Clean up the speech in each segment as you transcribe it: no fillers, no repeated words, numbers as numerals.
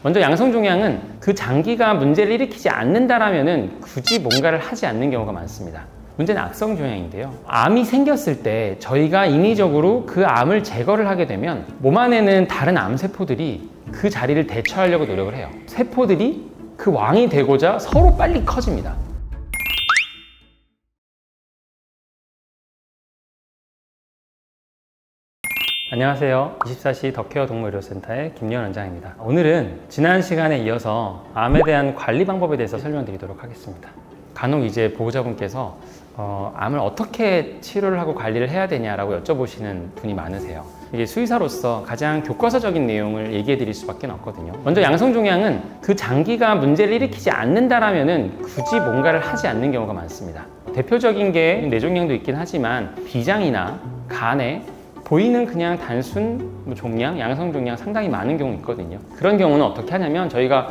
먼저 양성종양은 그 장기가 문제를 일으키지 않는다라면 굳이 뭔가를 하지 않는 경우가 많습니다. 문제는 악성종양인데요. 암이 생겼을 때 저희가 인위적으로 그 암을 제거를 하게 되면 몸 안에는 다른 암세포들이 그 자리를 대처하려고 노력을 해요. 세포들이 그 왕이 되고자 서로 빨리 커집니다. 안녕하세요. 24시 더케어 동물의료센터의 김예원 원장입니다. 오늘은 지난 시간에 이어서 암에 대한 관리 방법에 대해서 설명드리도록 하겠습니다. 간혹 이제 보호자분께서 암을 어떻게 치료를 하고 관리를 해야 되냐라고 여쭤보시는 분이 많으세요. 이게 수의사로서 가장 교과서적인 내용을 얘기해 드릴 수밖에 없거든요. 먼저 양성종양은 그 장기가 문제를 일으키지 않는다라면 굳이 뭔가를 하지 않는 경우가 많습니다. 대표적인 게 뇌종양도 있긴 하지만 비장이나 간에 보이는 그냥 단순 종양, 양성종양 상당히 많은 경우 있거든요. 그런 경우는 어떻게 하냐면 저희가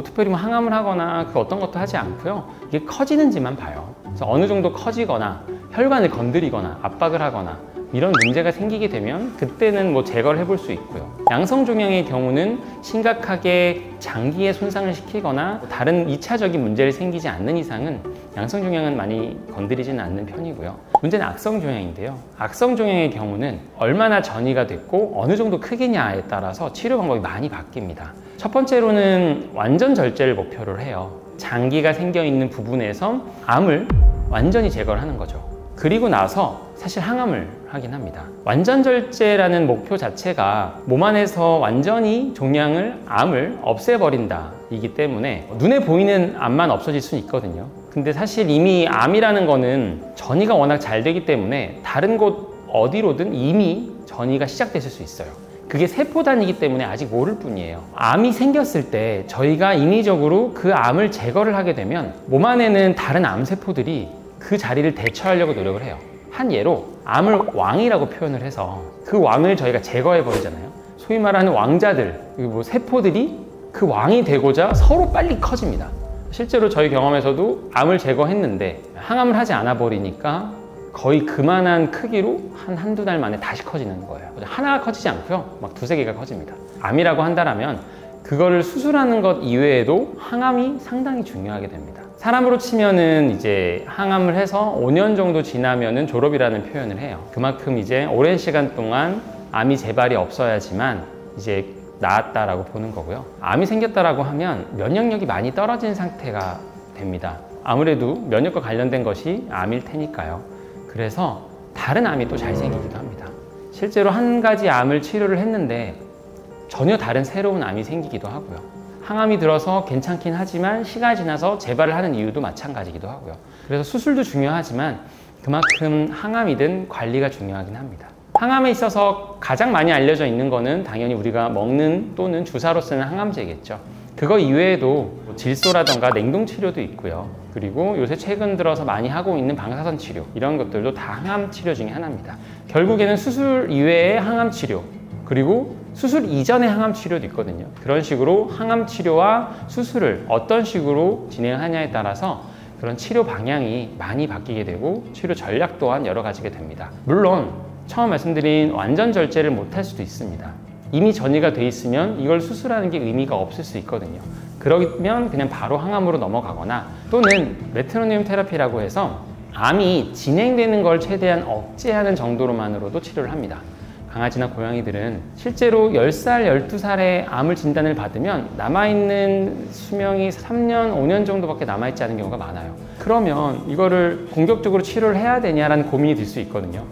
특별히 항암을 하거나 그 어떤 것도 하지 않고요. 이게 커지는지만 봐요. 그래서 어느 정도 커지거나 혈관을 건드리거나 압박을 하거나 이런 문제가 생기게 되면 그때는 제거를 해볼 수 있고요. 양성종양의 경우는 심각하게 장기에 손상을 시키거나 다른 2차적인 문제를 생기지 않는 이상은 양성종양은 많이 건드리지는 않는 편이고요. 문제는 악성종양인데요. 악성종양의 경우는 얼마나 전이가 됐고 어느 정도 크기냐에 따라서 치료 방법이 많이 바뀝니다. 첫 번째로는 완전 절제를 목표로 해요. 장기가 생겨있는 부분에서 암을 완전히 제거를 하는 거죠. 그리고 나서 사실 항암을 하긴 합니다. 완전 절제라는 목표 자체가 몸 안에서 완전히 종양을, 암을 없애버린다 이기 때문에 눈에 보이는 암만 없어질 수는 있거든요. 근데 사실 이미 암이라는 거는 전이가 워낙 잘 되기 때문에 다른 곳 어디로든 이미 전이가 시작됐을 수 있어요. 그게 세포단이기 때문에 아직 모를 뿐이에요. 암이 생겼을 때 저희가 인위적으로 그 암을 제거를 하게 되면 몸 안에는 다른 암세포들이 그 자리를 대처하려고 노력을 해요. 한 예로 암을 왕이라고 표현을 해서 그 왕을 저희가 제거해 버리잖아요. 소위 말하는 왕자들, 세포들이 그 왕이 되고자 서로 빨리 커집니다. 실제로 저희 경험에서도 암을 제거했는데 항암을 하지 않아 버리니까 거의 그만한 크기로 한두 달 만에 다시 커지는 거예요. 하나가 커지지 않고요. 두세 개가 커집니다. 암이라고 한다면 그거를 수술하는 것 이외에도 항암이 상당히 중요하게 됩니다. 사람으로 치면은 이제 항암을 해서 5년 정도 지나면은 졸업이라는 표현을 해요. 그만큼 이제 오랜 시간 동안 암이 재발이 없어야지만 이제 나았다라고 보는 거고요. 암이 생겼다라고 하면 면역력이 많이 떨어진 상태가 됩니다. 아무래도 면역과 관련된 것이 암일 테니까요. 그래서 다른 암이 또 잘 생기기도 합니다. 실제로 한 가지 암을 치료를 했는데 전혀 다른 새로운 암이 생기기도 하고요. 항암이 들어서 괜찮긴 하지만 시간이 지나서 재발을 하는 이유도 마찬가지이기도 하고요. 그래서 수술도 중요하지만 그만큼 항암이든 관리가 중요하긴 합니다. 항암에 있어서 가장 많이 알려져 있는 거는 당연히 우리가 먹는 또는 주사로 쓰는 항암제겠죠. 그거 이외에도 질소라던가 냉동 치료도 있고요. 그리고 요새 최근 들어서 많이 하고 있는 방사선 치료 이런 것들도 다 항암 치료 중에 하나입니다. 결국에는 수술 이외의 항암 치료 그리고 수술 이전의 항암 치료도 있거든요. 그런 식으로 항암 치료와 수술을 어떤 식으로 진행하냐에 따라서 그런 치료 방향이 많이 바뀌게 되고 치료 전략 또한 여러 가지가 됩니다. 물론 처음 말씀드린 완전 절제를 못할 수도 있습니다. 이미 전이가 돼 있으면 이걸 수술하는 게 의미가 없을 수 있거든요. 그러면 그냥 바로 항암으로 넘어가거나 또는 메트로니움 테라피라고 해서 암이 진행되는 걸 최대한 억제하는 정도로만으로도 치료를 합니다. 강아지나 고양이들은 실제로 10살, 12살에 암을 진단을 받으면 남아있는 수명이 3년, 5년 정도밖에 남아있지 않은 경우가 많아요. 그러면 이거를 공격적으로 치료를 해야 되냐라는 고민이 들 수 있거든요.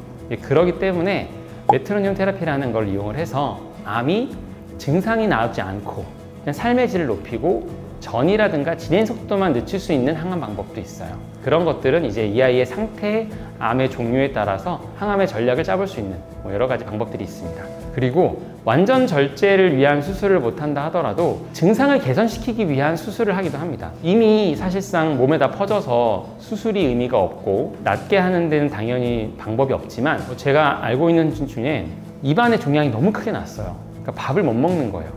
그렇기 때문에 메트로니움 테라피라는 걸 이용을 해서 암이 증상이 나오지 않고 그냥 삶의 질을 높이고 전이라든가 진행 속도만 늦출 수 있는 항암 방법도 있어요. 그런 것들은 이제 이 아이의 상태, 암의 종류에 따라서 항암의 전략을 짜볼 수 있는 여러 가지 방법들이 있습니다. 그리고 완전 절제를 위한 수술을 못한다 하더라도 증상을 개선시키기 위한 수술을 하기도 합니다. 이미 사실상 몸에다 퍼져서 수술이 의미가 없고 낫게 하는 데는 당연히 방법이 없지만 제가 알고 있는 분 중에 입안에 종양이 너무 크게 났어요. 그러니까 밥을 못 먹는 거예요.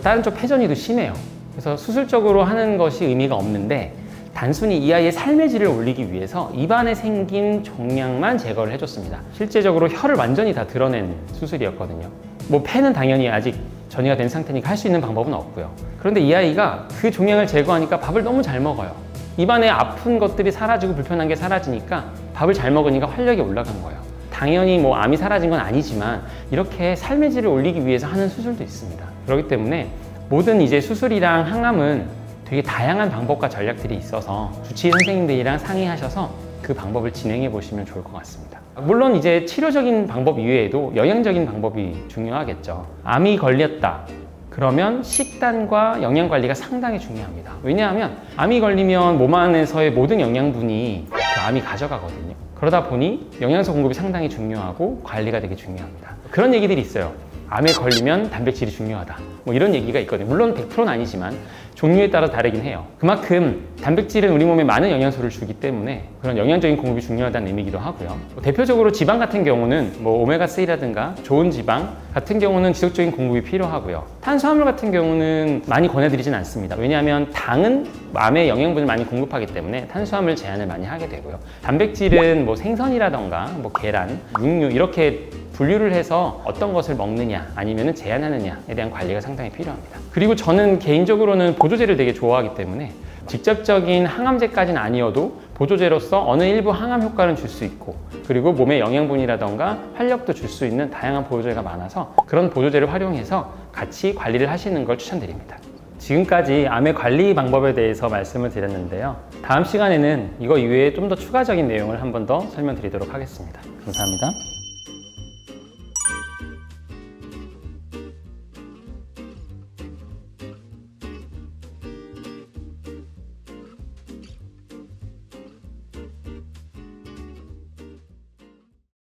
다른 쪽 폐전이도 심해요. 그래서 수술적으로 하는 것이 의미가 없는데 단순히 이 아이의 삶의 질을 올리기 위해서 입안에 생긴 종양만 제거를 해줬습니다. 실제적으로 혀를 완전히 다 드러낸 수술이었거든요. 폐는 당연히 아직 전이가 된 상태니까 할 수 있는 방법은 없고요. 그런데 이 아이가 그 종양을 제거하니까 밥을 너무 잘 먹어요. 입안에 아픈 것들이 사라지고 불편한 게 사라지니까 밥을 잘 먹으니까 활력이 올라간 거예요. 당연히 뭐 암이 사라진 건 아니지만 이렇게 삶의 질을 올리기 위해서 하는 수술도 있습니다. 그렇기 때문에 모든 이제 수술이랑 항암은 되게 다양한 방법과 전략들이 있어서 주치의 선생님들이랑 상의하셔서 그 방법을 진행해 보시면 좋을 것 같습니다. 물론 이제 치료적인 방법 이외에도 영양적인 방법이 중요하겠죠. 암이 걸렸다. 그러면 식단과 영양 관리가 상당히 중요합니다. 왜냐하면 암이 걸리면 몸 안에서의 모든 영양분이 그 암이 가져가거든요. 그러다 보니 영양소 공급이 상당히 중요하고 관리가 되게 중요합니다. 그런 얘기들이 있어요. 암에 걸리면 단백질이 중요하다. 뭐 이런 얘기가 있거든요. 물론 100%는 아니지만 종류에 따라 다르긴 해요. 그만큼 단백질은 우리 몸에 많은 영양소를 주기 때문에 그런 영양적인 공급이 중요하다는 의미이기도 하고요. 대표적으로 지방 같은 경우는 뭐 오메가3라든가 좋은 지방 같은 경우는 지속적인 공급이 필요하고요. 탄수화물 같은 경우는 많이 권해드리진 않습니다. 왜냐하면 당은 암에 영양분을 많이 공급하기 때문에 탄수화물 제한을 많이 하게 되고요. 단백질은 뭐 생선이라든가 뭐 계란, 육류 이렇게 분류를 해서 어떤 것을 먹느냐 아니면 제한하느냐에 대한 관리가 상당히 필요합니다. 그리고 저는 개인적으로는 보조제를 되게 좋아하기 때문에 직접적인 항암제까지는 아니어도 보조제로서 어느 일부 항암 효과는 줄 수 있고 그리고 몸에 영양분이라던가 활력도 줄 수 있는 다양한 보조제가 많아서 그런 보조제를 활용해서 같이 관리를 하시는 걸 추천드립니다. 지금까지 암의 관리 방법에 대해서 말씀을 드렸는데요. 다음 시간에는 이거 이외에 좀 더 추가적인 내용을 한 번 더 설명드리도록 하겠습니다. 감사합니다.